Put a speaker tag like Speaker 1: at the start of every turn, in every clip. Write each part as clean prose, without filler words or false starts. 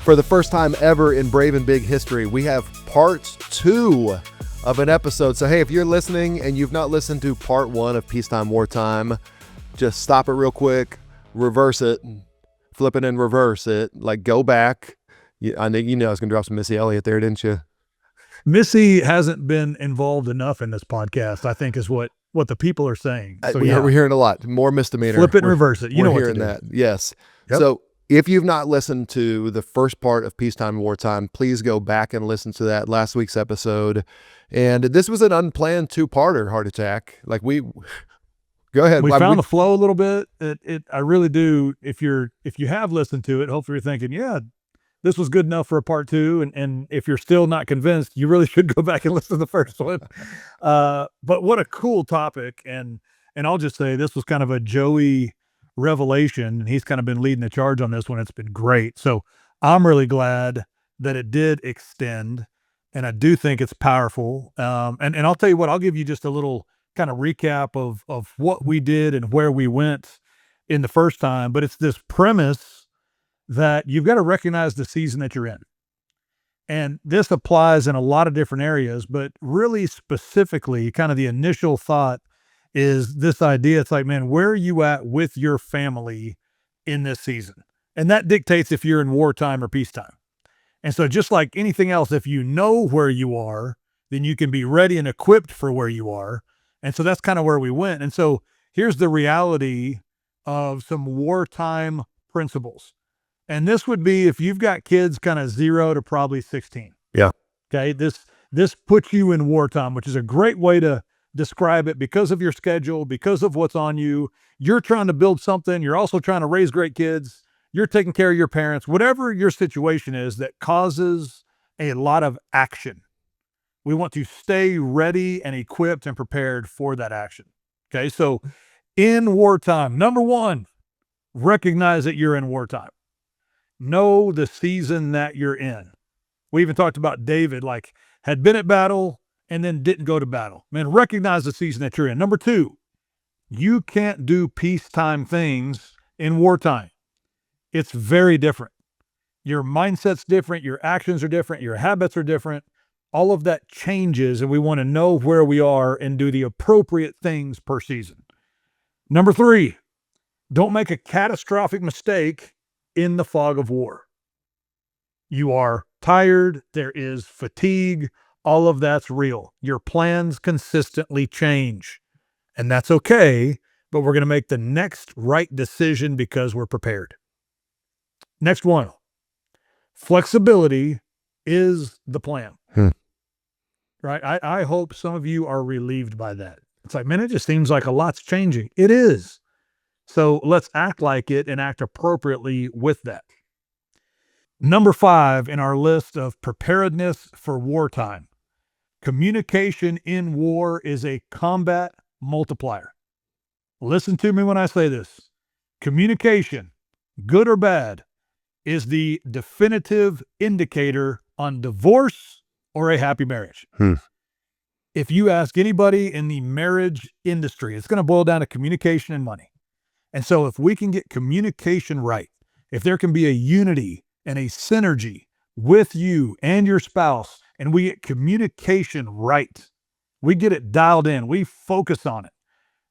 Speaker 1: For the first time ever in Brave and Big history, we have part 2 of an episode. So, hey, if you're listening and you've not listened to part 1 of Peacetime Wartime, just stop it real quick, reverse it, flip it and reverse it. Like, go back. I think I was going to drop some Missy Elliott there, didn't you?
Speaker 2: Missy hasn't been involved enough in this podcast, I think, is what the people are saying. So,
Speaker 1: we're hearing a lot. More misdemeanor.
Speaker 2: Flip it and reverse it. You know what to do.
Speaker 1: We're hearing that. Yes.
Speaker 2: Yep.
Speaker 1: So, if you've not listened to the first part of Peacetime Wartime, please go back and listen to that last week's episode. And this was an unplanned 2-parter, Heart Attack. Like go ahead.
Speaker 2: We found the flow a little bit. I really do. If you have listened to it, hopefully you're thinking, yeah, this was good enough for a part 2. And if you're still not convinced, you really should go back and listen to the first one. But what a cool topic. And I'll just say this was kind of a Joey revelation, and he's kind of been leading the charge on this one. It's been great. So I'm really glad that it did extend, and I do think it's powerful. And I'll tell you what, I'll give you just a little kind of recap of what we did and where we went in the first time. But it's this premise that you've got to recognize the season that you're in. And this applies in a lot of different areas, but really specifically, kind of the initial thought is this idea. It's like, man, where are you at with your family in this season? And that dictates if you're in wartime or peacetime. And so just like anything else, if you know where you are, then you can be ready and equipped for where you are. And so that's kind of where we went. And so here's the reality of some wartime principles. And this would be if you've got kids kind of 0 to probably 16.
Speaker 1: Yeah.
Speaker 2: Okay. This puts you in wartime, which is a great way to describe it because of your schedule, because of what's on you. You're trying to build something. You're also trying to raise great kids. You're taking care of your parents, whatever your situation is that causes a lot of action. We want to stay ready and equipped and prepared for that action. Okay. So in wartime, number 1, recognize that you're in wartime. Know the season that you're in. We even talked about David, like had been at battle and then didn't go to battle. Man, recognize the season that you're in. Number 2, you can't do peacetime things in wartime. It's very different. Your mindset's different. Your actions are different. Your habits are different. All of that changes, and we want to know where we are and do the appropriate things per season. Number 3, don't make a catastrophic mistake in the fog of war. You are tired. There is fatigue. All of that's real. Your plans consistently change, and that's okay, but we're going to make the next right decision because we're prepared. Next one, flexibility is the plan. Right? I hope some of you are relieved by that. It's like, man, it just seems like a lot's changing. It is. So let's act like it and act appropriately with that. Number 5 in our list of preparedness for wartime. Communication in war is a combat multiplier. Listen to me when I say this. Communication, good or bad, is the definitive indicator on divorce or a happy marriage. If you ask anybody in the marriage industry, it's going to boil down to communication and money. And so if we can get communication right, if there can be a unity and a synergy with you and your spouse, and we get communication right, we get it dialed in, we focus on it,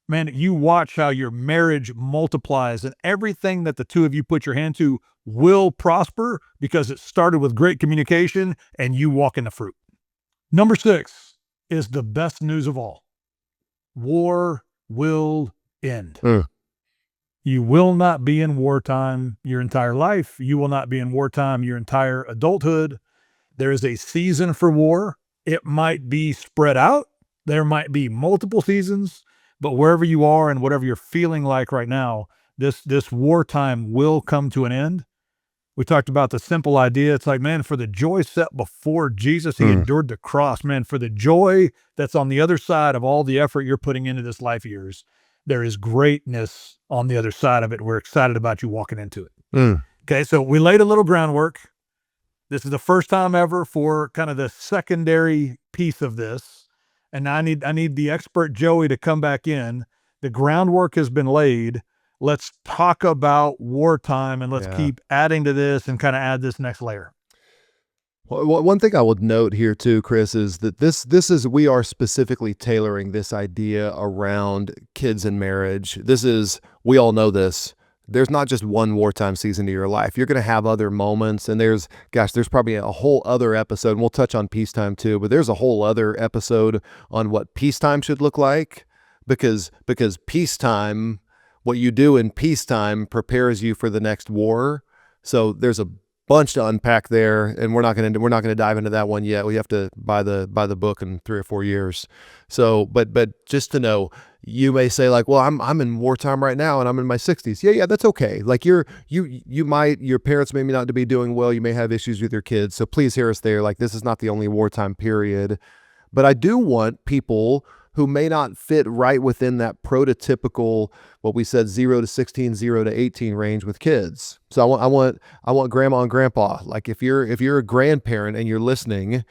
Speaker 2: man, you watch how your marriage multiplies, and everything that the two of you put your hand to will prosper because it started with great communication and you walk in the fruit. Number 6 is the best news of all. War will end. You will not be in wartime your entire life. You will not be in wartime your entire adulthood. There is a season for war. It might be spread out. There might be multiple seasons, but wherever you are and whatever you're feeling like right now, this wartime will come to an end. We talked about the simple idea. It's like, man, for the joy set before Jesus, he endured the cross. Man, for the joy that's on the other side of all the effort you're putting into this life of yours, there is greatness on the other side of it. We're excited about you walking into it. Okay, so we laid a little groundwork. This is the first time ever for kind of the secondary piece of this. And I need the expert Joey to come back in. The groundwork has been laid. let's talk about wartime and let's
Speaker 1: Yeah.
Speaker 2: keep adding to this and kind of add this next layer.
Speaker 1: Well, one thing I would note here too, Chris, is that we are specifically tailoring this idea around kids and marriage. We all know this. There's not just one wartime season to your life. You're going to have other moments, and there's probably a whole other episode, and we'll touch on peacetime too, but there's a whole other episode on what peacetime should look like, because peacetime, what you do in peacetime prepares you for the next war. So there's a bunch to unpack there, and we're not going to dive into that one yet. We have to buy the book in 3 or 4 years. So, but just to know, you may say like, well, I'm in wartime right now and I'm in my 60s. Yeah, that's okay. Like your parents may not be doing well. You may have issues with your kids. So please hear us there. Like, this is not the only wartime period, but I do want people who may not fit right within that prototypical, what we said, 0 to 16, 0 to 18 range with kids. So I want grandma and grandpa. Like, if you're a grandparent and you're listening,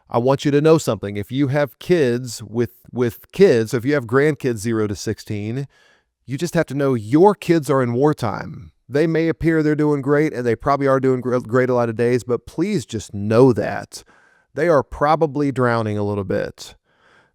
Speaker 1: I want you to know something. If you have kids with kids, so if you have grandkids 0 to 16, you just have to know your kids are in wartime. They may appear they're doing great, and they probably are doing great a lot of days, but please just know that they are probably drowning a little bit.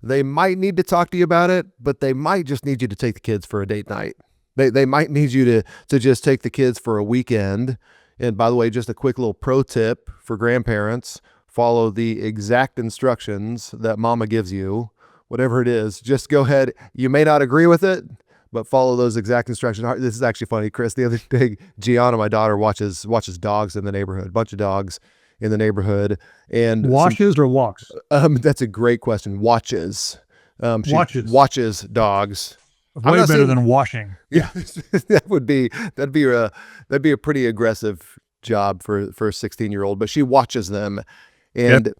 Speaker 1: They might need to talk to you about it, but they might just need you to take the kids for a date night. They might need you to just take the kids for a weekend. And by the way, just a quick little pro tip for grandparents: follow the exact instructions that mama gives you, whatever it is. Just go ahead. You may not agree with it, but follow those exact instructions. This is actually funny, Chris. The other day, Gianna, my daughter, watches dogs in the neighborhood, a bunch of dogs in the neighborhood. And
Speaker 2: Washes or walks?
Speaker 1: That's a great question. Watches. She watches dogs.
Speaker 2: Way better than washing.
Speaker 1: Yeah, that'd be a pretty aggressive job for a 16-year-old, but she watches them. And
Speaker 2: Yep.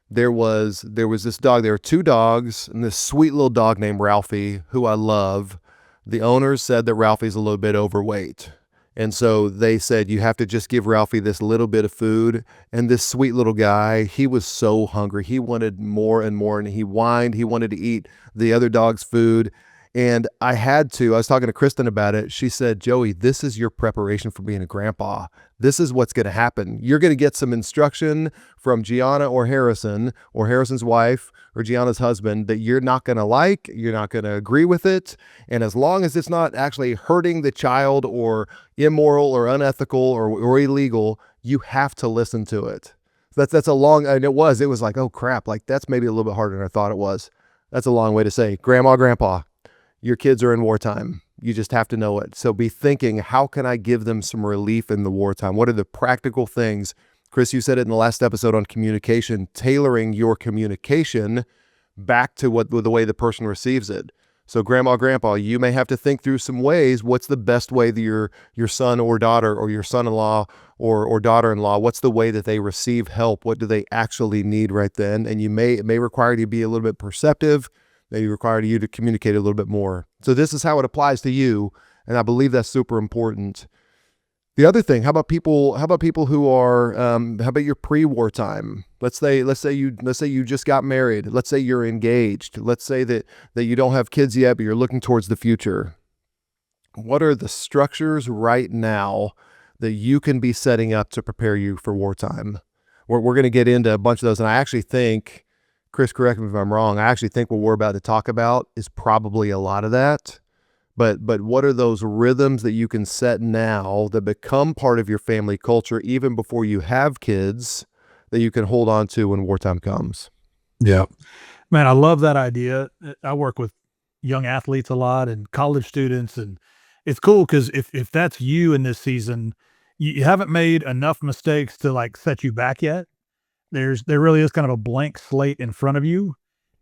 Speaker 1: there was this dog. There were 2 dogs, and this sweet little dog named Ralphie, who I love. The owners said that Ralphie's a little bit overweight. And so they said, you have to just give Ralphie this little bit of food. And this sweet little guy, he was so hungry. He wanted more and more, and he whined. He wanted to eat the other dog's food. And I was talking to Kristen about it. She said, Joey, this is your preparation for being a grandpa. This is what's going to happen. You're going to get some instruction from Gianna or Harrison's wife, or Gianna's husband, that you're not going to like, you're not going to agree with it. And as long as it's not actually hurting the child or immoral or unethical or illegal, you have to listen to it. That's a long, and it was like, oh crap, like that's maybe a little bit harder than I thought it was. That's a long way to say, grandma, grandpa, your kids are in wartime. You just have to know it. So be thinking, how can I give them some relief in the wartime? What are the practical things? Chris, you said it in the last episode on communication, tailoring your communication back to the way the person receives it. So grandma, grandpa, you may have to think through some ways. What's the best way that your son or daughter, or your son-in-law or daughter-in-law, what's the way that they receive help? What do they actually need right then? And it may require you to be a little bit perceptive. They require you to communicate a little bit more. So this is how it applies to you, and I believe that's super important. The other thing, how about people who are, how about your pre-wartime? Let's say you just got married. Let's say you're engaged. Let's say that you don't have kids yet, but you're looking towards the future. What are the structures right now that you can be setting up to prepare you for wartime? We're going to get into a bunch of those, and I actually think, Chris, correct me if I'm wrong, I actually think what we're about to talk about is probably a lot of that. But what are those rhythms that you can set now that become part of your family culture even before you have kids, that you can hold on to when wartime comes?
Speaker 2: Yeah. Man, I love that idea. I work with young athletes a lot and college students, and it's cool because if that's you in this season, you haven't made enough mistakes to like set you back yet. There really is kind of a blank slate in front of you.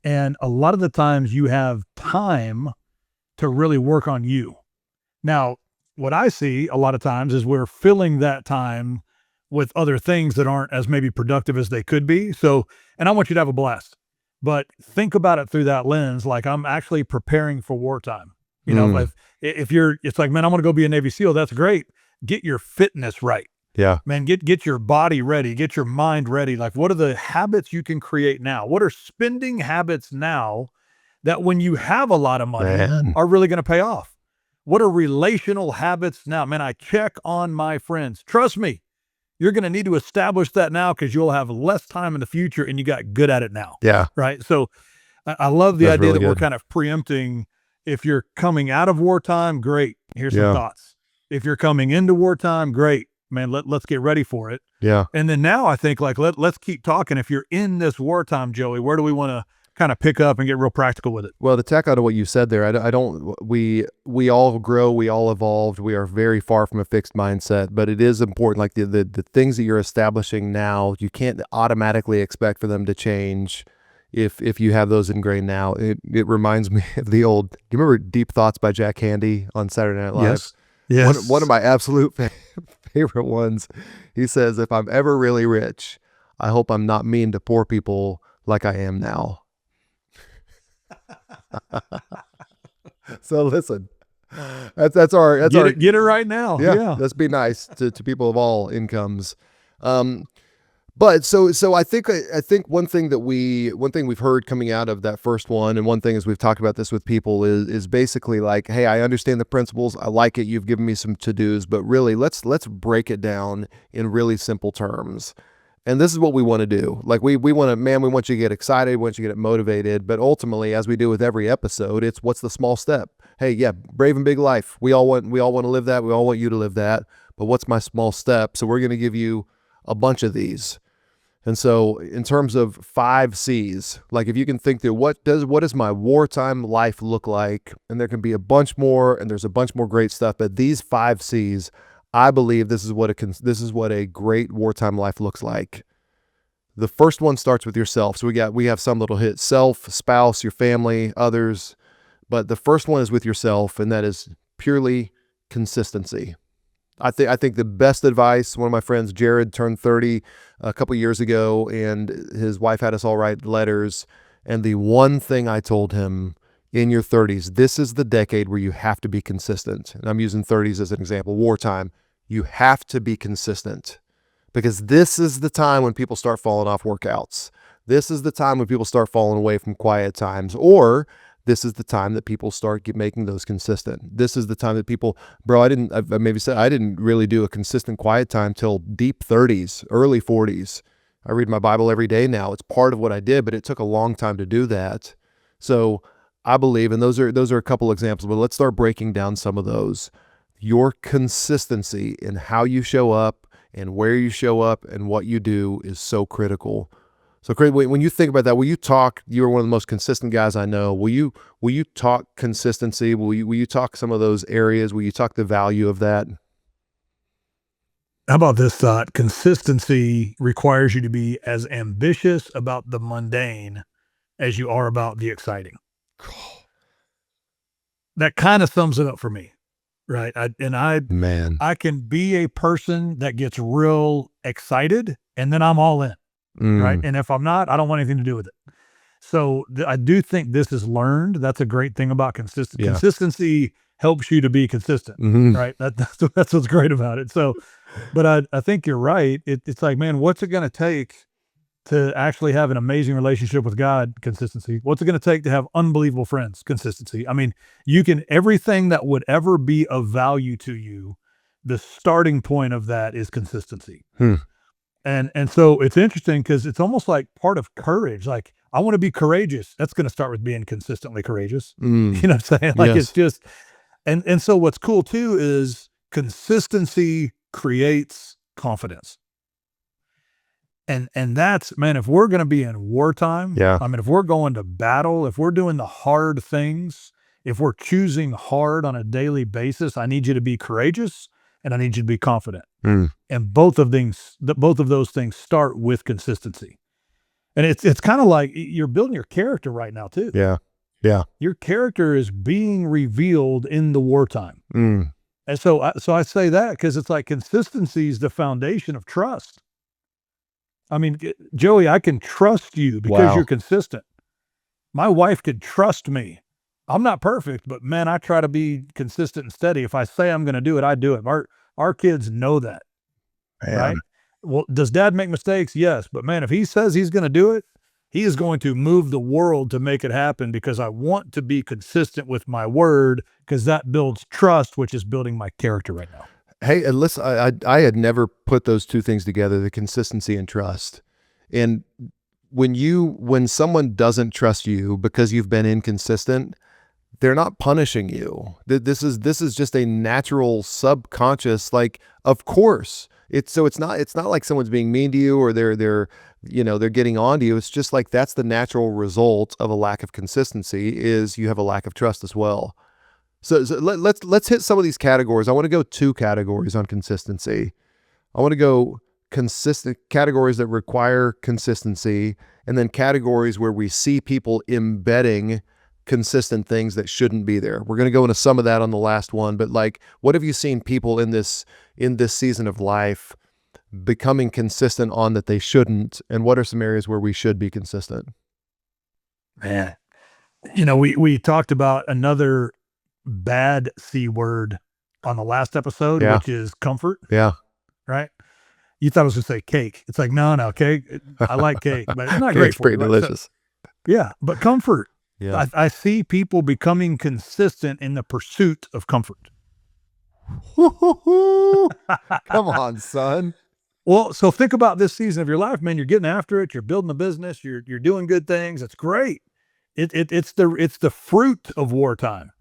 Speaker 2: And a lot of the times you have time to really work on you. Now, what I see a lot of times is we're filling that time with other things that aren't as maybe productive as they could be. So, and I want you to have a blast, but think about it through that lens. Like, I'm actually preparing for wartime. You know, if you're, it's like, man, I'm going to go be a Navy SEAL. That's great. Get your fitness right.
Speaker 1: Yeah,
Speaker 2: man, get your body ready, get your mind ready. Like, what are the habits you can create now? What are spending habits now that when you have a lot of money are really going to pay off? What are relational habits now? Man, I check on my friends. Trust me, you're going to need to establish that now because you'll have less time in the future and you got good at it now.
Speaker 1: Yeah.
Speaker 2: Right. So I love the
Speaker 1: That's
Speaker 2: idea
Speaker 1: really
Speaker 2: that we're
Speaker 1: good.
Speaker 2: kind of preempting. If you're coming out of wartime, great. Here's some
Speaker 1: Yeah.
Speaker 2: thoughts. If you're coming into wartime, great, man. Let's get ready for it.
Speaker 1: Yeah.
Speaker 2: And then now I think like let's keep talking. If you're in this wartime, Joey, where do we want to kind of pick up and get real practical with it?
Speaker 1: Well, to tack out of what you said there, I don't. We all grow, we all evolved. We are very far from a fixed mindset, but it is important. Like the things that you're establishing now, you can't automatically expect for them to change. If you have those ingrained now, it reminds me of the old. Do you remember Deep Thoughts by Jack Handey on Saturday Night Live?
Speaker 2: Yes.
Speaker 1: One of my absolute favorite ones. He says, "If I'm ever really rich, I hope I'm not mean to poor people like I am now." So listen, that's our
Speaker 2: get it right now. Yeah.
Speaker 1: Let's be nice to people of all incomes. But so I think one thing we've heard coming out of that first one, and one thing is we've talked about this with people is basically like, hey, I understand the principles, I like it, you've given me some to-dos, but really let's break it down in really simple terms. And this is what we want to do. Like we want you to get excited, we want you to get motivated, but ultimately, as we do with every episode, it's what's the small step. Hey, yeah, brave and big life. We all want to live that. We all want you to live that. But what's my small step? So we're going to give you a bunch of these. And so in terms of 5 C's, like if you can think through what does my wartime life look like, and there can be a bunch more, and there's a bunch more great stuff, but these 5 C's, I believe this is what a great wartime life looks like. The first one starts with yourself. So we have some little hit: self, spouse, your family, others. But the first one is with yourself, and that is purely consistency. I think the best advice, one of my friends, Jared, turned 30 a couple years ago, and his wife had us all write letters. And the one thing I told him: in your 30s, this is the decade where you have to be consistent. And I'm using 30s as an example, wartime. You have to be consistent, because this is the time when people start falling off workouts. This is the time when people start falling away from quiet times, or this is the time that people start making those consistent. This is the time that people, I didn't really do a consistent quiet time till deep 30s, early 40s. I read my Bible every day now. It's part of what I did, but it took a long time to do that. So I believe, and those are a couple examples, but let's start breaking down some of those. Your consistency in how you show up and where you show up and what you do is so critical. So Craig, when you think about that, you are one of the most consistent guys I know. Will you talk consistency? Will you talk some of those areas? Will you talk the value of that?
Speaker 2: How about this thought? Consistency requires you to be as ambitious about the mundane as you are about the exciting. That kind of sums it up for me, right? I can be a person that gets real excited, and then I'm all in. Right. And if I'm not, I don't want anything to do with it. So I do think this is learned. That's a great thing about consistency.
Speaker 1: Yeah.
Speaker 2: Consistency helps you to be consistent.
Speaker 1: Mm-hmm.
Speaker 2: Right. That's what's great about it. So, but I think you're right. It's like, man, what's it going to take to actually have an amazing relationship with God? Consistency. What's it going to take to have unbelievable friends? Consistency. I mean, everything that would ever be of value to you, the starting point of that is consistency. And so it's interesting because it's almost like part of courage. Like, I want to be courageous. That's going to start with being consistently courageous. You know what I'm saying? Like,
Speaker 1: yes.
Speaker 2: It's just, and so what's cool too is consistency creates confidence. And that's, man, if we're going to be in wartime, I mean, if we're going to battle, if we're doing the hard things, if we're choosing hard on a daily basis, I need you to be courageous and I need you to be confident. And both of those things start with consistency. And it's kind of like you're building your character right now too.
Speaker 1: Yeah.
Speaker 2: Your character is being revealed in the wartime. And so I say that because it's like consistency is the foundation of trust. I mean, Joey, I can trust you because you're consistent. My wife could trust me. I'm not perfect, but man, I try to be consistent and steady. If I say I'm going to do it, I do it. Our kids know that. Man. Right? Well, does dad make mistakes? Yes. But man, if he says he's going to do it, He is going to move the world to make it happen because I want to be consistent with my word, because that builds trust, which is building my character right now.
Speaker 1: Hey, and listen, I had never put those two things together, the consistency and trust. And when someone doesn't trust you because you've been inconsistent, they're not punishing you. This is just a natural subconscious, like, of course. It's not like someone's being mean to you or they're getting on to you. It's just like that's the natural result of a lack of consistency, is you have a lack of trust as well. So let's hit some of these categories. I want to go 2 categories on consistency. I want to go consistent categories that require consistency, and then categories where we see people embedding consistent things that shouldn't be there. We're going to go into some of that on the last one, but like, what have you seen people in this season of life becoming consistent on that they shouldn't, and what are some areas where we should be consistent?
Speaker 2: Man, we talked about another bad C word on the last episode,
Speaker 1: Yeah.
Speaker 2: which is comfort.
Speaker 1: Yeah.
Speaker 2: Right? You thought I was going to say cake. It's like, no, cake. I like cake, but it's not great
Speaker 1: Cake's
Speaker 2: for
Speaker 1: pretty
Speaker 2: you.
Speaker 1: delicious.
Speaker 2: Yeah, but comfort.
Speaker 1: Yeah.
Speaker 2: I see people becoming consistent in the pursuit of comfort.
Speaker 1: Come on, son.
Speaker 2: Well, so think about this season of your life, man. You're getting after it. You're building a business. You're doing good things. It's great. It's the fruit of wartime.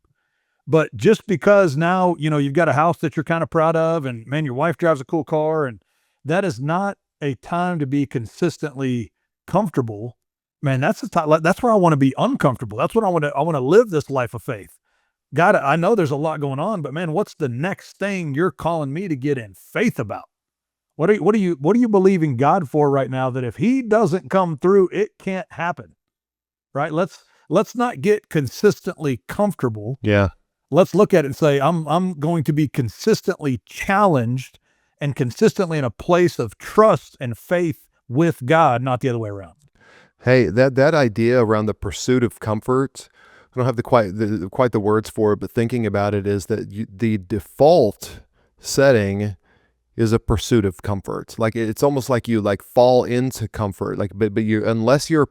Speaker 2: But just because now, you've got a house that you're kind of proud of, and man, your wife drives a cool car, and that is not a time to be consistently comfortable. Man, that's the time. That's where I want to be uncomfortable. That's what I want to live this life of faith. God, I know there's a lot going on, but man, what's the next thing you're calling me to get in faith about? What are you believing God for right now, that if he doesn't come through, it can't happen? Right? Let's not get consistently comfortable.
Speaker 1: Yeah.
Speaker 2: Let's look at it and say, I'm going to be consistently challenged and consistently in a place of trust and faith with God, not the other way around.
Speaker 1: Hey, that idea around the pursuit of comfort, I don't have quite the words for it, but thinking about it is that the default setting is a pursuit of comfort. Like, it's almost like you like fall into comfort. Like, but you, unless you're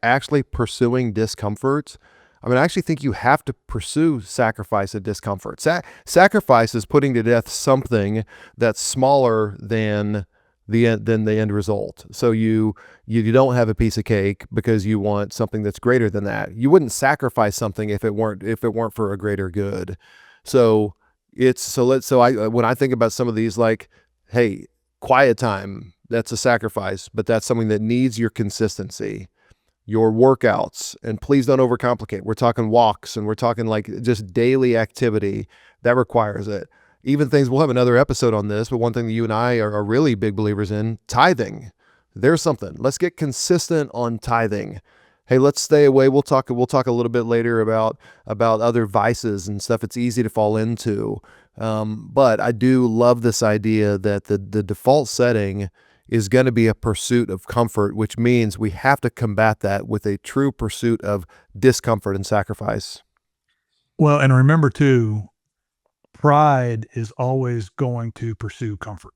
Speaker 1: actually pursuing discomfort, I actually think you have to pursue sacrifice and discomfort. Sacrifice is putting to death something that's smaller than the end result. So you don't have a piece of cake because you want something that's greater than that. You wouldn't sacrifice something if it weren't for a greater good. So when I think about some of these, like, hey, quiet time, that's a sacrifice, but that's something that needs your consistency. Your workouts, and please don't overcomplicate. We're talking walks, and we're talking like just daily activity that requires it. Even things, we'll have another episode on this, but one thing that you and I are really big believers in, tithing. There's something. Let's get consistent on tithing. Hey, let's stay away. We'll talk a little bit later about other vices and stuff it's easy to fall into. But I do love this idea that the default setting is going to be a pursuit of comfort, which means we have to combat that with a true pursuit of discomfort and sacrifice.
Speaker 2: Well, and remember too, pride is always going to pursue comfort.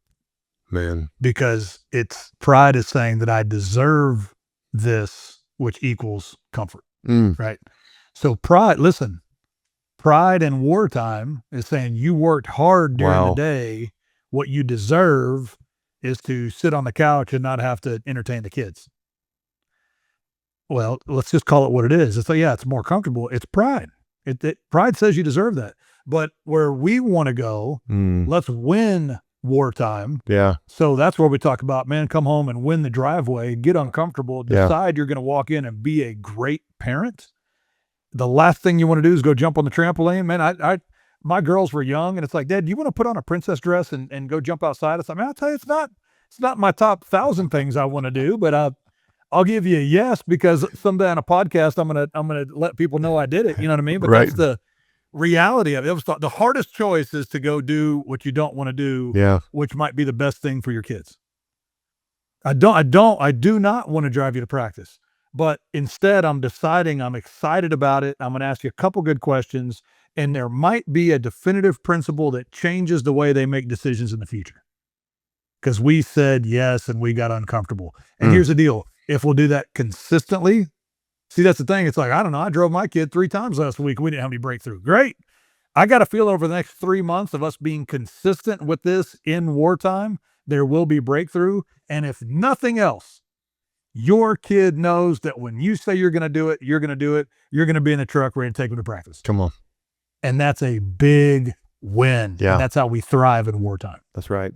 Speaker 1: Man.
Speaker 2: Because pride is saying that I deserve this, which equals comfort. Right? So pride in wartime is saying you worked hard during the day. What you deserve is to sit on the couch and not have to entertain the kids. Well, let's just call it what it is. It's more comfortable. It's pride. Pride says you deserve that. But where we want to go, let's win wartime.
Speaker 1: Yeah.
Speaker 2: So that's where we talk about, man, come home and win the driveway, get uncomfortable, decide you're going to walk in and be a great parent. The last thing you want to do is go jump on the trampoline. Man, my girls were young, and it's like, Dad, do you want to put on a princess dress and go jump outside? It's like, man, I'll tell you, it's not my top 1,000 things I want to do, but I'll give you a yes, because someday on a podcast, I'm gonna let people know I did it. You know what I mean? But That's the reality of it. It was the hardest choice is to go do what you don't want to do, which might be the best thing for your kids. I do not want to drive you to practice, but instead I'm deciding I'm excited about it. I'm going to ask you a couple good questions, and there might be a definitive principle that changes the way they make decisions in the future. Because we said yes and we got uncomfortable. And here's the deal. If we'll do that consistently, see, that's the thing. It's like, I don't know, I drove my kid 3 times last week. We didn't have any breakthrough. Great. I got to feel over the next 3 months of us being consistent with this in wartime, there will be breakthrough. And if nothing else, your kid knows that when you say you're going to do it, you're going to do it. You're going to be in the truck ready to take them to practice.
Speaker 1: Come on.
Speaker 2: And that's a big win.
Speaker 1: Yeah.
Speaker 2: And that's how we thrive in wartime.
Speaker 1: That's right.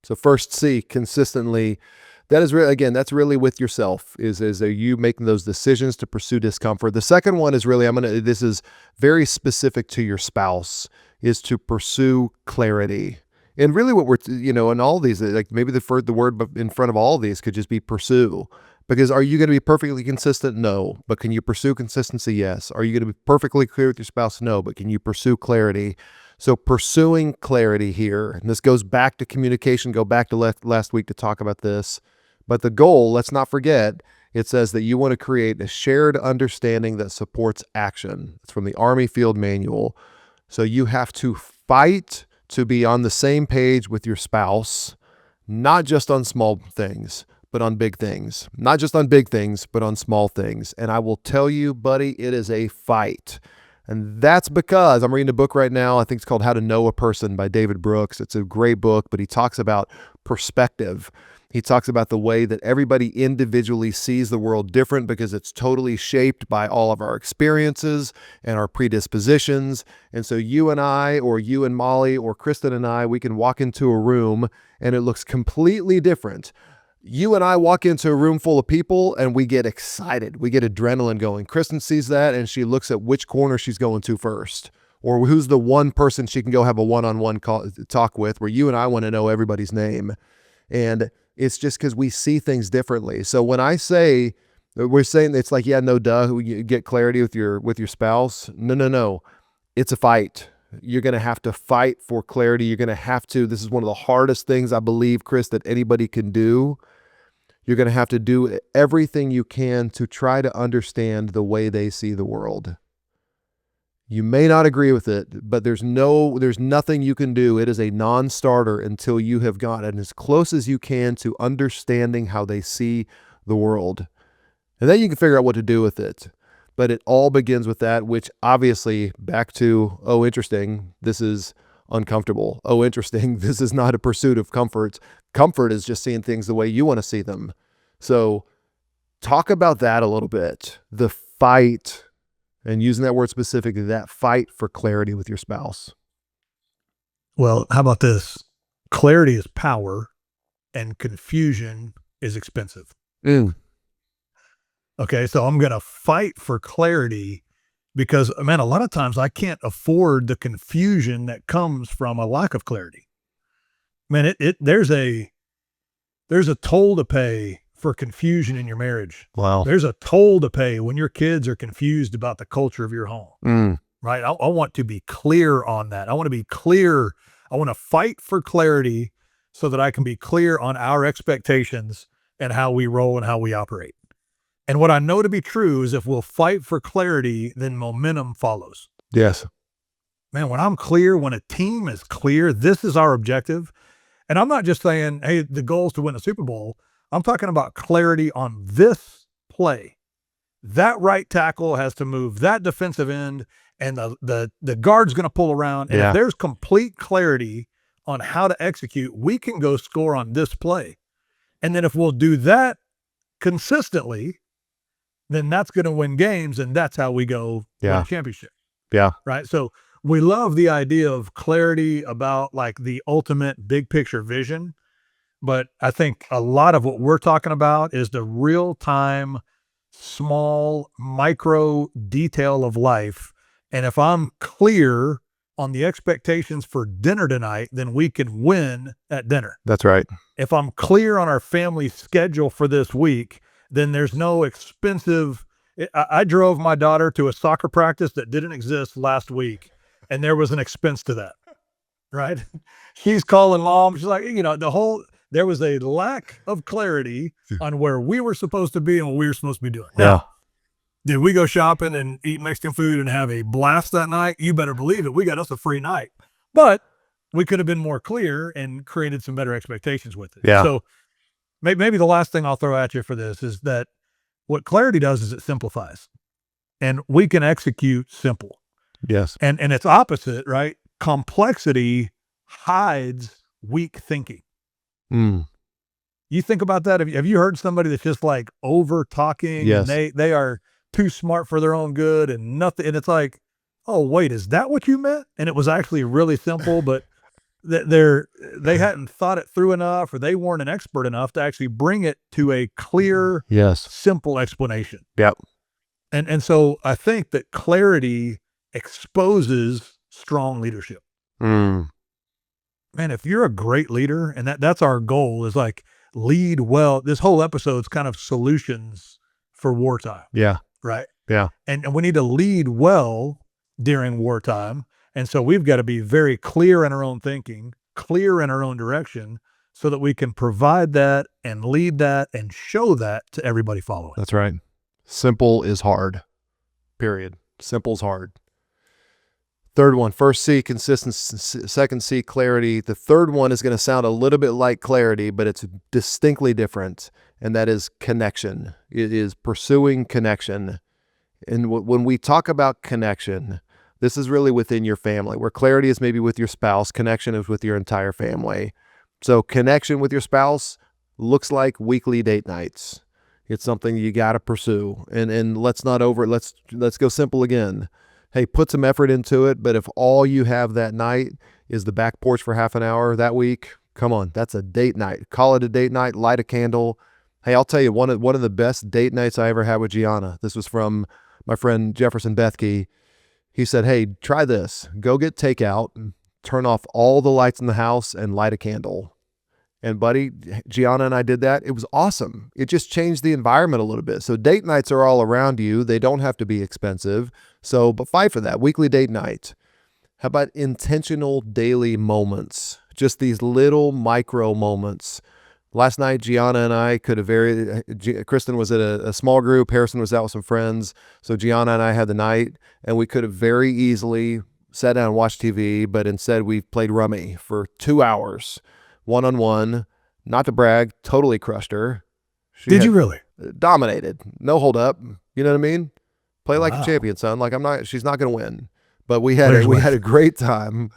Speaker 1: So first C, consistently. That is really, again, that's really with yourself. Are you making those decisions to pursue discomfort? The second one is really, this is very specific to your spouse, is to pursue clarity. And really what we're, in all these, like maybe the word in front of all of these could just be pursue. Because are you going to be perfectly consistent? No. But can you pursue consistency? Yes. Are you going to be perfectly clear with your spouse? No. But can you pursue clarity? So pursuing clarity here, and this goes back to communication, go back to last week to talk about this. But the goal, let's not forget, it says that you want to create a shared understanding that supports action. It's from the Army Field Manual. So you have to fight to be on the same page with your spouse, not just on small things, but on big things. Not just on big things, but on small things. And I will tell you, buddy, it is a fight. And that's because I'm reading a book right now. I think it's called How to Know a Person by David Brooks. It's a great book, but he talks about perspective. He talks about the way that everybody individually sees the world different because it's totally shaped by all of our experiences and our predispositions. And so you and I, or you and Molly, or Kristen and I, we can walk into a room and it looks completely different. You and I walk into a room full of people and we get excited. We get adrenaline going. Kristen sees that and she looks at which corner she's going to first, or who's the one person she can go have a one-on-one talk with, where you and I want to know everybody's name. And it's just because we see things differently. So when I say, we're saying it's like, yeah, no, duh, you get clarity with your spouse. No. It's a fight. You're going to have to fight for clarity. You're going to have to, this is one of the hardest things I believe, Chris, that anybody can do. You're going to have to do everything you can to try to understand the way they see the world. You may not agree with it, but there's nothing you can do. It is a non-starter until you have gotten as close as you can to understanding how they see the world. And then you can figure out what to do with it. But it all begins with that, which obviously, back to, oh, interesting, this is uncomfortable. Oh, interesting, this is not a pursuit of comfort. Comfort is just seeing things the way you want to see them. So talk about that a little bit. The fight, and using that word specifically, that fight for clarity with your spouse.
Speaker 2: Well, how about this? Clarity is power and confusion is expensive. Okay, so I'm going to fight for clarity because, man, a lot of times I can't afford the confusion that comes from a lack of clarity. Man, there's a toll to pay for confusion in your marriage.
Speaker 1: Wow.
Speaker 2: There's a toll to pay when your kids are confused about the culture of your home. Right? I want to be clear on that. I want to be clear. I want to fight for clarity so that I can be clear on our expectations and how we roll and how we operate. And what I know to be true is if we'll fight for clarity, then momentum follows.
Speaker 1: Yes.
Speaker 2: Man, when I'm clear, when a team is clear, this is our objective. And I'm not just saying, hey, the goal is to win a Super Bowl. I'm talking about clarity on this play. That right tackle has to move that defensive end, and the guard's going to pull around. And if there's complete clarity on how to execute, we can go score on this play. And then if we'll do that consistently, then that's going to win games, and that's how we go win a championship.
Speaker 1: Yeah.
Speaker 2: Right? So we love the idea of clarity about like the ultimate big picture vision. But I think a lot of what we're talking about is the real-time, small, micro detail of life. And if I'm clear on the expectations for dinner tonight, then we can win at dinner.
Speaker 1: That's right.
Speaker 2: If I'm clear on our family schedule for this week, then there's no expensive. I drove my daughter to a soccer practice that didn't exist last week, and there was an expense to that, right? She's calling mom. She's like, there was a lack of clarity on where we were supposed to be and what we were supposed to be doing. Now, did we go shopping and eat Mexican food and have a blast that night? You better believe it. We got us a free night. But we could have been more clear and created some better expectations with it.
Speaker 1: Yeah.
Speaker 2: So maybe the last thing I'll throw at you for this is that what clarity does is it simplifies, and we can execute simple.
Speaker 1: Yes.
Speaker 2: And it's opposite, right? Complexity hides weak thinking.
Speaker 1: Mm.
Speaker 2: You think about that. Have you heard somebody that's just like over talking
Speaker 1: Yes.
Speaker 2: and they are too smart for their own good and nothing? And it's like, oh, wait, is that what you meant? And it was actually really simple, but they hadn't thought it through enough, or they weren't an expert enough to actually bring it to a clear,
Speaker 1: Yes.
Speaker 2: simple explanation.
Speaker 1: Yep.
Speaker 2: And so I think that clarity exposes strong leadership.
Speaker 1: Mm.
Speaker 2: Man, if you're a great leader, and that's our goal, is like lead well. This whole episode's kind of solutions for wartime,
Speaker 1: Yeah.
Speaker 2: right?
Speaker 1: Yeah.
Speaker 2: And we need to lead well during wartime. And so we've got to be very clear in our own thinking, clear in our own direction, so that we can provide that and lead that and show that to everybody following.
Speaker 1: That's right. Simple is hard. Period. Simple's hard. Third one, first C, consistency. Second C, clarity. The third one is going to sound a little bit like clarity, but it's distinctly different, and that is connection. It is pursuing connection. And when we talk about connection, this is really within your family, where clarity is maybe with your spouse, connection is with your entire family. So connection with your spouse looks like weekly date nights. It's something you got to pursue. And let's go simple again. Hey, put some effort into it, but if all you have that night is the back porch for half an hour that week, come on, that's a date night. Call it a date night, light a candle. Hey, I'll tell you, one of the best date nights I ever had with Gianna. This was from my friend Jefferson Bethke. He said, hey, try this. Go get takeout, turn off all the lights in the house, and light a candle. And buddy, Gianna and I did that. It was awesome. It just changed the environment a little bit. So date nights are all around you. They don't have to be expensive. So, but fight for that. Weekly date night. How about intentional daily moments? Just these little micro moments. Last night, Gianna and I could have Kristen was at a small group. Harrison was out with some friends. So Gianna and I had the night, and we could have very easily sat down and watched TV, but instead we played rummy for 2 hours. One-on-one, not to brag, totally crushed her.
Speaker 2: Did you really?
Speaker 1: Dominated. No hold up. You know what I mean? Play like
Speaker 2: Wow.
Speaker 1: a champion, son. Like she's not going to win. But we had a great time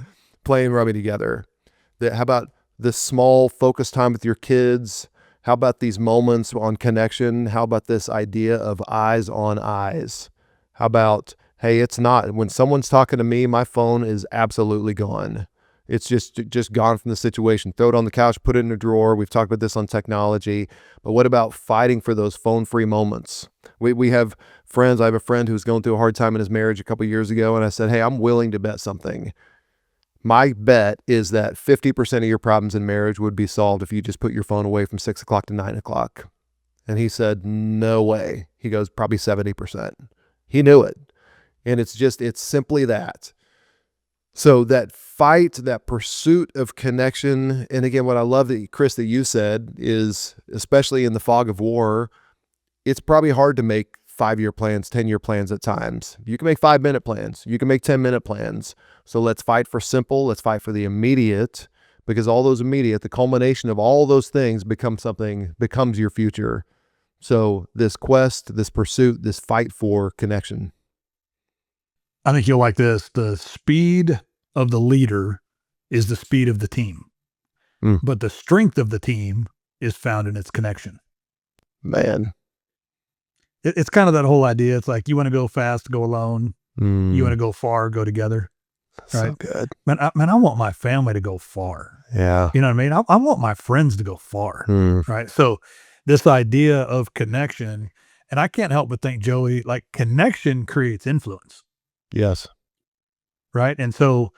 Speaker 1: playing rummy together. How about this small focus time with your kids? How about these moments on connection? How about this idea of eyes on eyes? How about, hey, it's not, when someone's talking to me, my phone is absolutely gone. It's just gone from the situation. Throw it on the couch, put it in a drawer. We've talked about this on technology. But what about fighting for those phone-free moments? We have friends. I have a friend who's going through a hard time in his marriage a couple of years ago, and I said, hey, I'm willing to bet something. My bet is that 50% of your problems in marriage would be solved if you just put your phone away from 6 o'clock to 9 o'clock. And he said, no way. He goes, probably 70%. He knew it. And it's simply that. So that fight, that pursuit of connection, and again, what I love that, Chris, that you said is, especially in the fog of war, it's probably hard to make 5-year plans, 10-year plans at times. You can make 5-minute plans. You can make 10-minute plans. So let's fight for simple. Let's fight for the immediate, because all those immediate, the culmination of all those things becomes your future. So this quest, this pursuit, this fight for connection.
Speaker 2: I think you'll like this. The speed of the leader is the speed of the team, but the strength of the team is found in its connection.
Speaker 1: Man.
Speaker 2: It's kind of that whole idea. It's like, you want to go fast, go alone. You want to go far, go together. Right?
Speaker 1: So good.
Speaker 2: Man, I want my family to go far.
Speaker 1: Yeah.
Speaker 2: You know what I mean? I want my friends to go far. Right? So this idea of connection, and I can't help but think, Joey, like connection creates influence.
Speaker 1: Yes.
Speaker 2: Right? And so,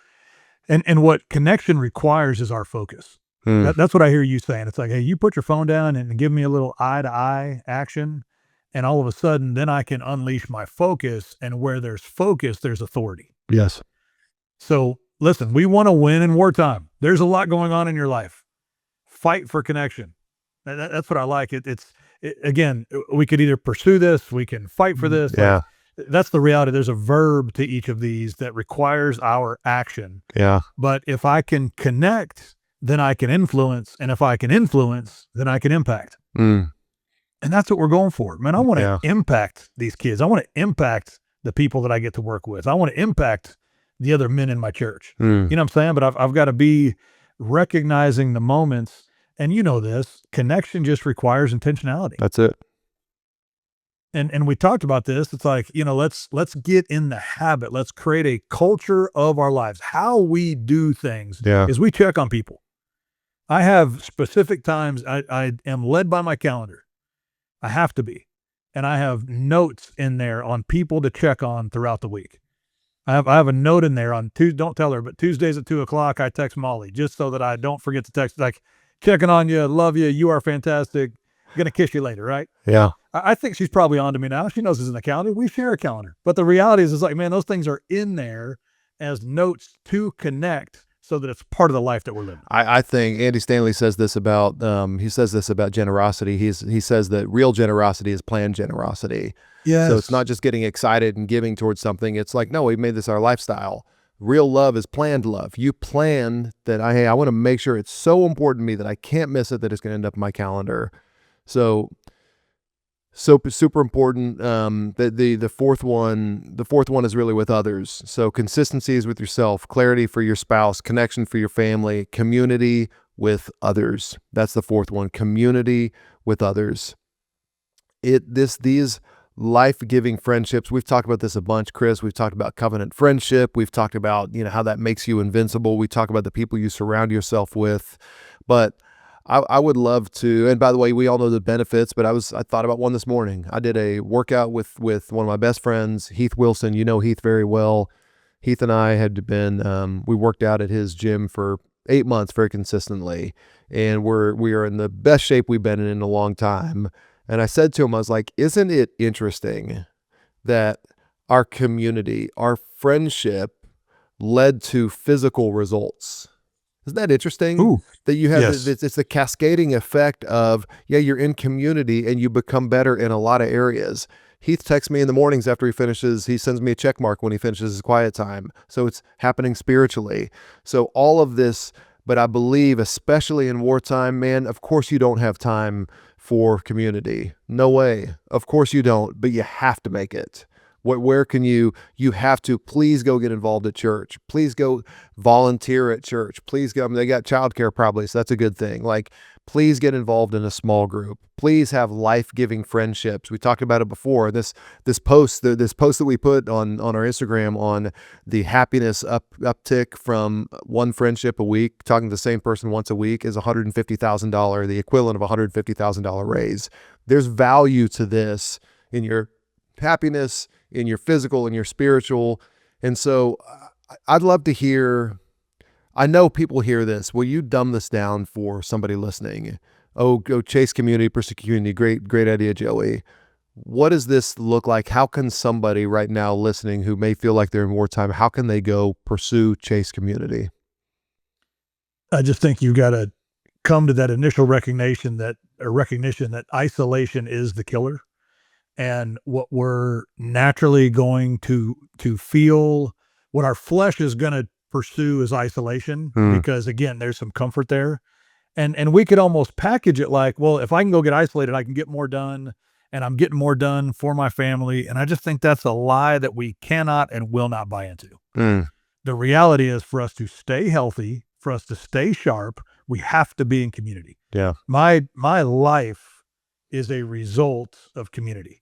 Speaker 2: and what connection requires is our focus. That's what I hear you saying. It's like, hey, you put your phone down and give me a little eye-to-eye action, and all of a sudden, then I can unleash my focus, and where there's focus, there's authority.
Speaker 1: Yes.
Speaker 2: So listen, we want to win in wartime. There's a lot going on in your life. Fight for connection. That's what I like. Again, we could either pursue this, we can fight for this.
Speaker 1: Yeah.
Speaker 2: That's the reality. There's a verb to each of these that requires our action.
Speaker 1: Yeah.
Speaker 2: But if I can connect then I can influence. And if I can influence, then I can impact.
Speaker 1: Mm.
Speaker 2: And that's what we're going for, man. I want to
Speaker 1: Yeah.
Speaker 2: impact these kids. I want to impact the people that I get to work with. I want to impact the other men in my church.
Speaker 1: Mm.
Speaker 2: You know what I'm saying? But I've got to be recognizing the moments. And you know this, connection just requires intentionality.
Speaker 1: That's it.
Speaker 2: And we talked about this. It's like, let's get in the habit. Let's create a culture of our lives. How we do things is we check on people. I have specific times. I am led by my calendar. I have to be. And I have notes in there on people to check on throughout the week. I have a note in there on Tuesday. Don't tell her, but Tuesdays at 2:00, I text Molly just so that I don't forget to text, like, checking on you, love you, you are fantastic, gonna kiss you later, right?
Speaker 1: Yeah.
Speaker 2: I think she's probably on to me now. She knows it's in the calendar. We share a calendar. But the reality is, it's like, man, those things are in there as notes to connect so that it's part of the life that we're living.
Speaker 1: I think Andy Stanley says this about generosity. He says that real generosity is planned generosity.
Speaker 2: Yes.
Speaker 1: So it's not just getting excited and giving towards something. It's like, no, we made this our lifestyle. Real love is planned love. You plan that, I want to make sure it's so important to me that I can't miss it, that it's going to end up in my calendar. So super important. The fourth one is really with others. So consistency is with yourself, clarity for your spouse, connection for your family, community with others. That's the fourth one, community with others. These life-giving friendships, we've talked about this a bunch, Chris. We've talked about covenant friendship. We've talked about, how that makes you invincible. We talk about the people you surround yourself with. But I would love to, and by the way, we all know the benefits, but I thought about one this morning. I did a workout with one of my best friends, Heath Wilson. You know Heath very well. Heath and I had been, we worked out at his gym for 8 months very consistently, and we are in the best shape we've been in a long time. And I said to him, I was like, isn't it interesting that our community, our friendship led to physical results? Isn't that interesting?
Speaker 2: Ooh,
Speaker 1: that you have,
Speaker 2: yes.
Speaker 1: it's the cascading effect of, you're in community and you become better in a lot of areas. Heath texts me in the mornings after he sends me a check mark when he finishes his quiet time. So it's happening spiritually. So all of this, but I believe, especially in wartime, man, of course you don't have time for community. No way. Of course you don't, but you have to make it. Where can you have to, please go get involved at church. Please go volunteer at church. Please go, they got childcare probably, so that's a good thing. Like, please get involved in a small group. Please have life-giving friendships. We talked about it before. This post that we put on our Instagram on the happiness uptick from one friendship a week, talking to the same person once a week, is $150,000, the equivalent of $150,000 raise. There's value to this in your happiness, in your physical, in your spiritual. And so I'd love to hear, I know people hear this. Will you dumb this down for somebody listening? Oh, go chase community, pursue community. Great idea, Joey. What does this look like? How can somebody right now listening who may feel like they're in wartime, how can they go pursue, chase community?
Speaker 2: I just think you've got to come to that initial recognition that isolation is the killer. And what we're naturally going to feel, what our flesh is going to pursue is isolation, because again, there's some comfort there. And we could almost package it like, well, if I can go get isolated, I can get more done, and I'm getting more done for my family. And I just think that's a lie that we cannot and will not buy into. The reality is, for us to stay healthy, for us to stay sharp, we have to be in community.
Speaker 1: Yeah.
Speaker 2: My life is a result of community.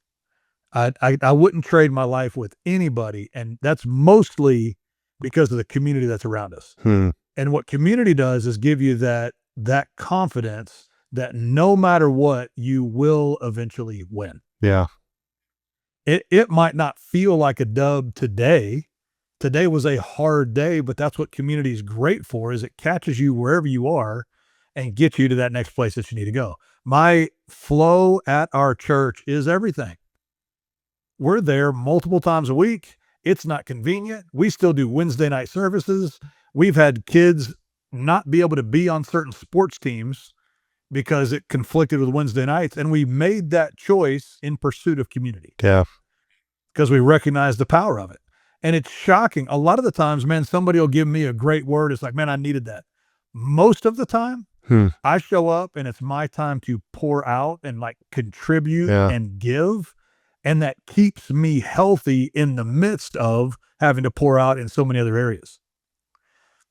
Speaker 2: I wouldn't trade my life with anybody, and that's mostly because of the community that's around us. And what community does is give you that confidence that no matter what, you will eventually win.
Speaker 1: Yeah.
Speaker 2: It might not feel like a dub today. Today was a hard day, but that's what community is great for, is it catches you wherever you are and gets you to that next place that you need to go. My flow at our church is everything. We're there multiple times a week. It's not convenient. We still do Wednesday night services. We've had kids not be able to be on certain sports teams because it conflicted with Wednesday nights. And we made that choice in pursuit of community.
Speaker 1: Yeah.
Speaker 2: Because we recognize the power of it. And it's shocking. A lot of the times, man, somebody will give me a great word. It's like, man, I needed that. Most of the time,
Speaker 1: Hmm.
Speaker 2: I show up and it's my time to pour out and like contribute
Speaker 1: Yeah.
Speaker 2: and give. And that keeps me healthy in the midst of having to pour out in so many other areas.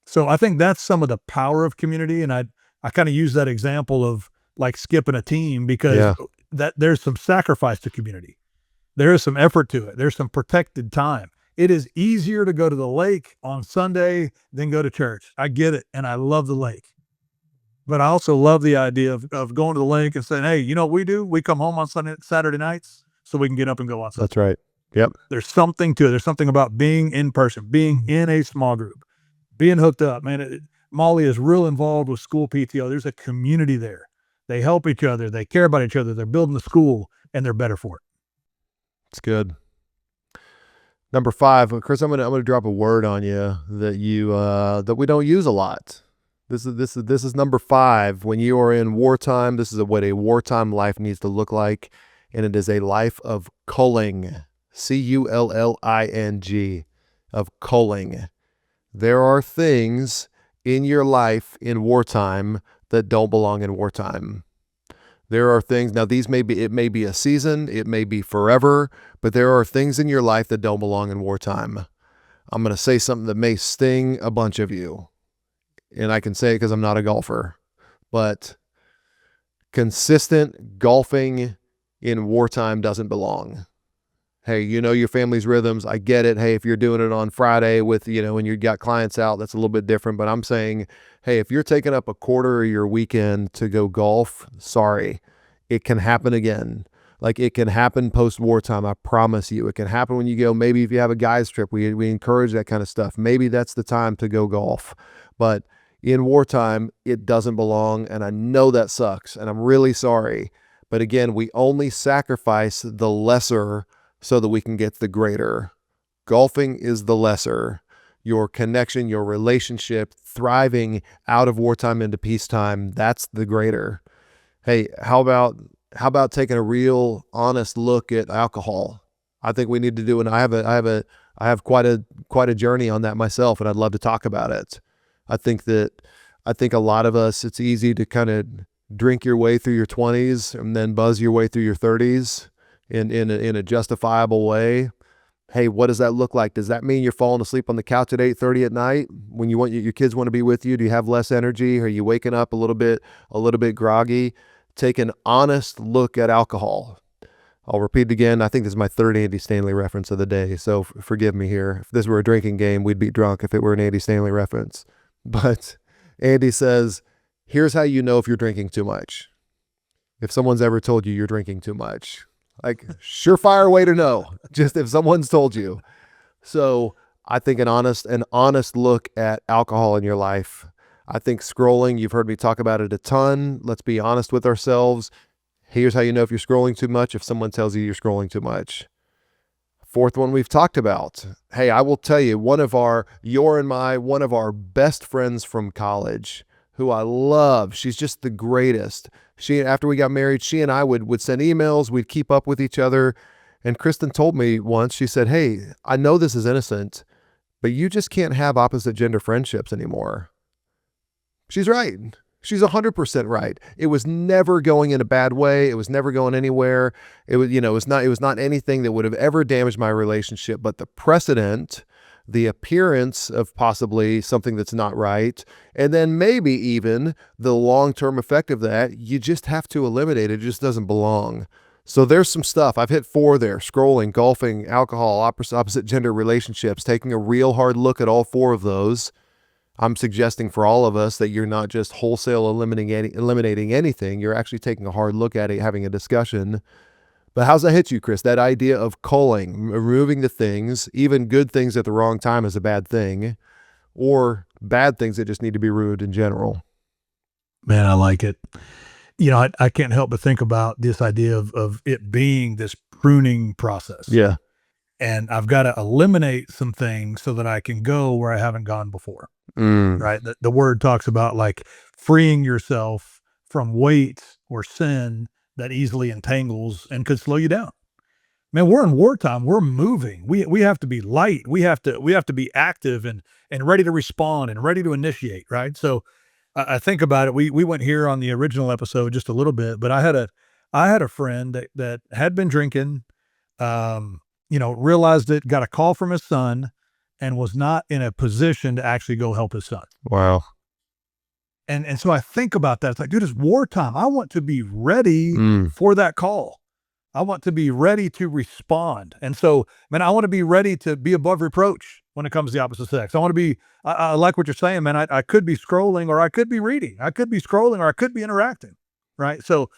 Speaker 2: So I think that's some of the power of community. And I kind of use that example of like skipping a team because
Speaker 1: Yeah.
Speaker 2: that there's some sacrifice to community. There is some effort to it. There's some protected time. It is easier to go to the lake on Sunday than go to church. I get it. And I love the lake. But I also love the idea of going to the lake and saying, hey, you know what we do? We come home on Saturday nights so we can get up and go on Sunday.
Speaker 1: That's right. Yep.
Speaker 2: There's something to it. There's something about being in person, being in a small group, being hooked up. Man, Molly is real involved with school PTO. There's a community there. They help each other. They care about each other. They're building the school, and they're better for it.
Speaker 1: It's good. Number 5, Chris, I'm gonna drop a word on you that we don't use a lot. This is number 5. When you are in wartime, this is what a wartime life needs to look like, and it is a life of culling. culling, of culling. There are things in your life in wartime that don't belong in wartime. There are things, now it may be a season, it may be forever, but there are things in your life that don't belong in wartime. I'm going to say something that may sting a bunch of you, and I can say it because I'm not a golfer, but consistent golfing in wartime doesn't belong. Hey, you know your family's rhythms. I get it. Hey, if you're doing it on Friday with, when you got clients out, that's a little bit different. But I'm saying, hey, if you're taking up a quarter of your weekend to go golf, sorry, it can happen again. Like it can happen post-wartime. I promise you. It can happen when you go, maybe if you have a guy's trip, we encourage that kind of stuff. Maybe that's the time to go golf. But in wartime, it doesn't belong. And I know that sucks. And I'm really sorry. But again, we only sacrifice the lesser so that we can get the greater. Golfing is the lesser. Your connection, your relationship, thriving out of wartime into peacetime, that's the greater. Hey, how about taking a real honest look at alcohol? I think we need to do, and I have quite a journey on that myself, and I'd love to talk about it. I think a lot of us, it's easy to kind of drink your way through your 20s and then buzz your way through your 30s. In a justifiable way. Hey, what does that look like? Does that mean you're falling asleep on the couch at 8:30 at night when you want your kids want to be with you? Do you have less energy? Are you waking up a little bit groggy? Take an honest look at alcohol. I'll repeat again. I think this is my 3rd Andy Stanley reference of the day, so forgive me here. If this were a drinking game, we'd be drunk if it were an Andy Stanley reference. But Andy says, here's how you know if you're drinking too much. If someone's ever told you you're drinking too much. Like, surefire way to know, just if someone's told you. So I think an honest look at alcohol in your life. I think scrolling, you've heard me talk about it a ton. Let's be honest with ourselves. Here's how you know if you're scrolling too much, if someone tells you you're scrolling too much. 4th one we've talked about. Hey, I will tell you, one of our best friends from college, who I love. She's just the greatest. After we got married, she and I would send emails. We'd keep up with each other. And Kristen told me once, she said, hey, I know this is innocent, but you just can't have opposite gender friendships anymore. She's right. She's 100% right. It was never going in a bad way. It was never going anywhere. It was not anything that would have ever damaged my relationship, but the precedent, the appearance of possibly something that's not right, and then maybe even the long-term effect of that, you just have to eliminate it. It just doesn't belong. So there's some stuff. I've hit 4 there: scrolling, golfing, alcohol, opposite gender relationships, taking a real hard look at all 4 of those. I'm suggesting for all of us that you're not just wholesale eliminating anything. You're actually taking a hard look at it, having a discussion. But how's that hit you, Chris? That idea of culling, removing the things, even good things at the wrong time is a bad thing, or bad things that just need to be removed in general.
Speaker 2: Man, I like it. I can't help but think about this idea of it being this pruning process.
Speaker 1: Yeah.
Speaker 2: And I've got to eliminate some things so that I can go where I haven't gone before. Right? The word talks about like freeing yourself from weight or sin that easily entangles and could slow you down. Man, we're in wartime. We're moving. We have to be light. We have to be active and ready to respond and ready to initiate. Right? So I think about it. We went here on the original episode just a little bit, but I had a friend that had been drinking, realized it, got a call from his son, and was not in a position to actually go help his son.
Speaker 1: Wow.
Speaker 2: And so I think about that. It's like, dude, it's wartime. I want to be ready for that call. I want to be ready to respond. And so, man, I want to be ready to be above reproach when it comes to the opposite sex. I want to be, I like what you're saying, man. I could be scrolling, or I could be reading. I could be scrolling, or I could be interacting. Right. So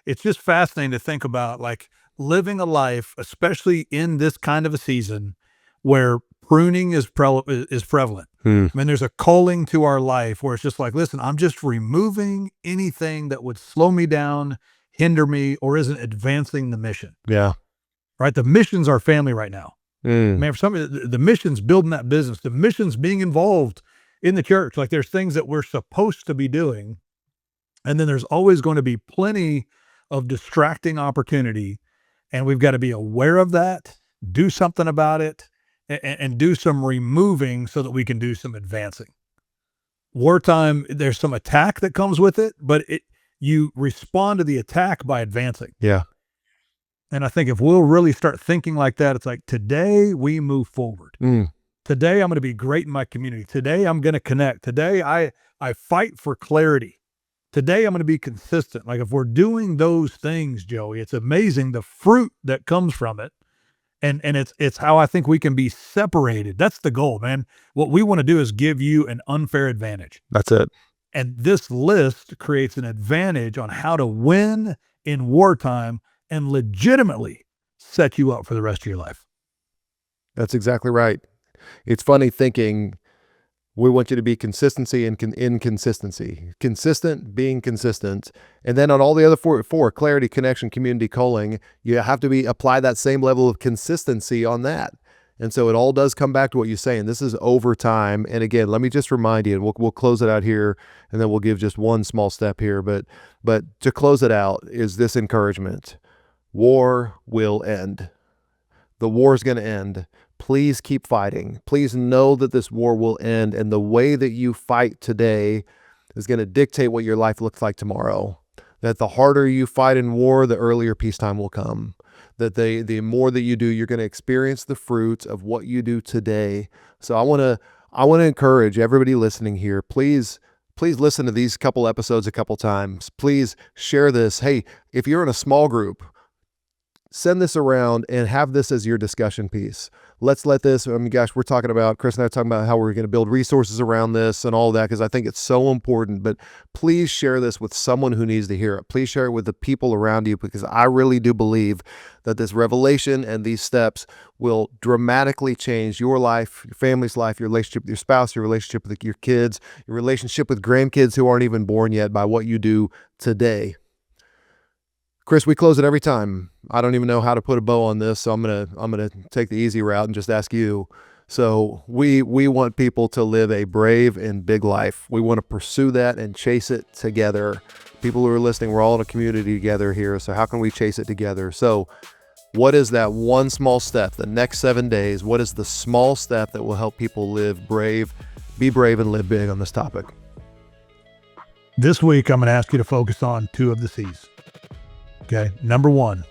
Speaker 2: it's just fascinating to think about, like, living a life, especially in this kind of a season where pruning is prevalent. I mean, there's a culling to our life where it's just like, listen, I'm just removing anything that would slow me down, hinder me, or isn't advancing the mission.
Speaker 1: Yeah.
Speaker 2: Right. The mission's our family right now. Man, for somebody, the mission's building that business. The mission's being involved in the church. Like, there's things that we're supposed to be doing. And then there's always going to be plenty of distracting opportunity. And we've got to be aware of that, do something about it, and do some removing so that we can do some advancing. Wartime, there's some attack that comes with it, but you respond to the attack by advancing.
Speaker 1: Yeah.
Speaker 2: And I think if we'll really start thinking like that, it's like, today we move forward. Today I'm going to be great in my community. Today I'm going to connect. Today I fight for clarity. Today I'm going to be consistent. Like, if we're doing those things, Joey, it's amazing the fruit that comes from it. And it's how I think we can be separated. That's the goal, man. What we want to do is give you an unfair advantage.
Speaker 1: That's it.
Speaker 2: And this list creates an advantage on how to win in wartime and legitimately set you up for the rest of your life.
Speaker 1: That's exactly right. It's funny thinking we want you to be consistency and inconsistency. Consistent, being consistent. And then on all the other four, clarity, connection, community, culling, you have to apply that same level of consistency on that. And so it all does come back to what you're saying. This is over time. And again, let me just remind you, and we'll close it out here, and then we'll give just one small step here. But to close it out is this encouragement. War will end. The war is going to end. Please keep fighting. Please know that this war will end, and the way that you fight today is going to dictate what your life looks like tomorrow. That the harder you fight in war, the earlier peacetime will come. That the more that you do, you're going to experience the fruits of what you do today. So I want to encourage everybody listening here. Please listen to these couple episodes a couple times. Please share this. Hey, if you're in a small group, send this around and have this as your discussion piece. Let's let this, I mean, gosh, Chris and I are talking about how we're going to build resources around this and all that, because I think it's so important. But please share this with someone who needs to hear it. Please share it with the people around you, because I really do believe that this revelation and these steps will dramatically change your life, your family's life, your relationship with your spouse, your relationship with your kids, your relationship with grandkids who aren't even born yet, by what you do today. Chris, we close it every time. I don't even know how to put a bow on this, so I'm gonna take the easy route and just ask you. So we want people to live a brave and big life. We want to pursue that and chase it together. People who are listening, we're all in a community together here. So how can we chase it together? So what is that one small step? The next 7 days, what is the small step that will help people live brave, be brave, and live big on this topic?
Speaker 2: This week, I'm going to ask you to focus on 2 of the C's. Okay. Number 1,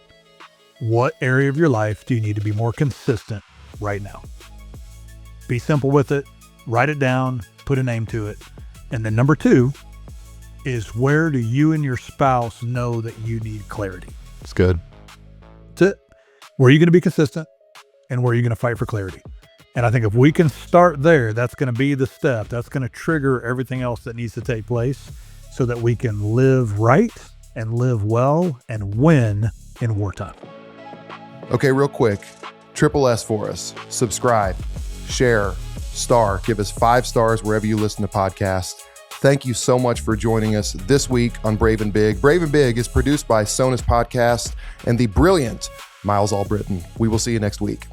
Speaker 2: what area of your life do you need to be more consistent right now? Be simple with it, write it down, put a name to it. And then number 2 is, where do you and your spouse know that you need clarity?
Speaker 1: It's good.
Speaker 2: That's it. Where are you going to be consistent, and where are you going to fight for clarity? And I think if we can start there, that's going to be the step. That's going to trigger everything else that needs to take place so that we can live right and live well and win in wartime.
Speaker 1: Okay, real quick, triple S for us. Subscribe, share, star, give us 5 stars wherever you listen to podcasts. Thank you so much for joining us this week on Brave and Big. Brave and Big is produced by Sonus Podcast and the brilliant Miles Albritton. We will see you next week.